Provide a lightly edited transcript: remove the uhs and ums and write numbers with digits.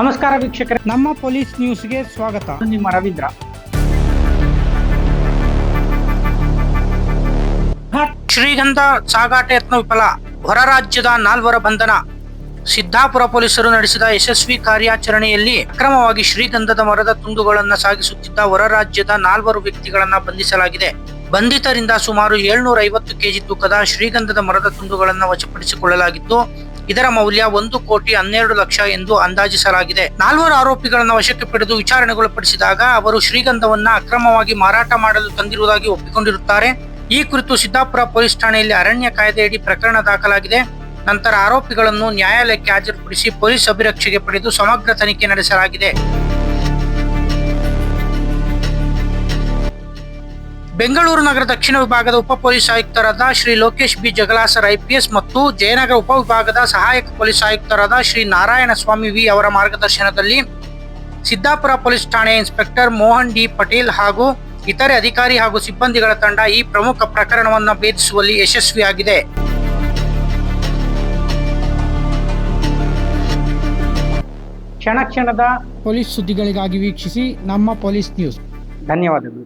ನಮಸ್ಕಾರ ವೀಕ್ಷಕರೇ, ನಮ್ಮ ಪೊಲೀಸ್ ನ್ಯೂಸ್ಗೆ ಸ್ವಾಗತ. ನಿಮ್ಮ ರವೀಂದ್ರ. ಶ್ರೀಗಂಧ ಸಾಗಾಟ ಯತ್ನ ವಿಫಲ, ಹೊರ ರಾಜ್ಯದ 4 ಬಂಧನ. ಸಿದ್ದಾಪುರ ಪೊಲೀಸರು ನಡೆಸಿದ ಯಶಸ್ವಿ ಕಾರ್ಯಾಚರಣೆಯಲ್ಲಿ ಅಕ್ರಮವಾಗಿ ಶ್ರೀಗಂಧದ ಮರದ ತುಂಡುಗಳನ್ನು ಸಾಗಿಸುತ್ತಿದ್ದ ಹೊರ ರಾಜ್ಯದ 4 ವ್ಯಕ್ತಿಗಳನ್ನು ಬಂಧಿಸಲಾಗಿದೆ. ಬಂಧಿತರಿಂದ ಸುಮಾರು 750 ಕೆಜಿ ತೂಕದ ಶ್ರೀಗಂಧದ ಮರದ ತುಂಡುಗಳನ್ನು ವಶಪಡಿಸಿಕೊಳ್ಳಲಾಗಿದ್ದು, ಇದರ ಮೌಲ್ಯ 1,12,00,000 ಎಂದು ಅಂದಾಜಿಸಲಾಗಿದೆ. 4 ಆರೋಪಿಗಳನ್ನು ವಶಕ್ಕೆ ಪಡೆದು ವಿಚಾರಣೆಗೊಳಪಡಿಸಿದಾಗ ಅವರು ಶ್ರೀಗಂಧವನ್ನ ಅಕ್ರಮವಾಗಿ ಮಾರಾಟ ಮಾಡಲು ತಂದಿರುವುದಾಗಿ ಒಪ್ಪಿಕೊಂಡಿರುತ್ತಾರೆ. ಈ ಕುರಿತು ಸಿದ್ದಾಪುರ ಪೊಲೀಸ್ ಠಾಣೆಯಲ್ಲಿ ಅರಣ್ಯ ಕಾಯ್ದೆಯಡಿ ಪ್ರಕರಣ ದಾಖಲಾಗಿದೆ. ನಂತರ ಆರೋಪಿಗಳನ್ನು ನ್ಯಾಯಾಲಯಕ್ಕೆ ಹಾಜರುಪಡಿಸಿ ಪೊಲೀಸ್ ಅಭಿರಕ್ಷೆಗೆ ಪಡೆದು ಸಮಗ್ರ ತನಿಖೆ ನಡೆಸಲಾಗಿದೆ. ಬೆಂಗಳೂರು ನಗರ ದಕ್ಷಿಣ ವಿಭಾಗದ ಉಪ ಪೊಲೀಸ್ ಆಯುಕ್ತರಾದ ಶ್ರೀ ಲೋಕೇಶ್ ಬಿ ಜಗಲಾಸರ್ IPS ಮತ್ತು ಜಯನಗರ ಉಪವಿಭಾಗದ ಸಹಾಯಕ ಪೊಲೀಸ್ ಆಯುಕ್ತರಾದ ಶ್ರೀ ನಾರಾಯಣ ಸ್ವಾಮಿ V ಅವರ ಮಾರ್ಗದರ್ಶನದಲ್ಲಿ ಸಿದ್ದಾಪುರ ಪೊಲೀಸ್ ಠಾಣೆಯ ಇನ್ಸ್ಪೆಕ್ಟರ್ ಮೋಹನ್ D ಪಟೇಲ್ ಹಾಗೂ ಇತರೆ ಅಧಿಕಾರಿ ಹಾಗೂ ಸಿಬ್ಬಂದಿಗಳ ತಂಡ ಈ ಪ್ರಮುಖ ಪ್ರಕರಣವನ್ನು ಭೇದಿಸುವಲ್ಲಿ ಯಶಸ್ವಿಯಾಗಿದೆ. ಕ್ಷಣ ಕ್ಷಣದ ಪೊಲೀಸ್ ಸುದ್ದಿಗಳಿಗಾಗಿ ವೀಕ್ಷಿಸಿ ನಮ್ಮ ಪೊಲೀಸ್ ನ್ಯೂಸ್. ಧನ್ಯವಾದಗಳು.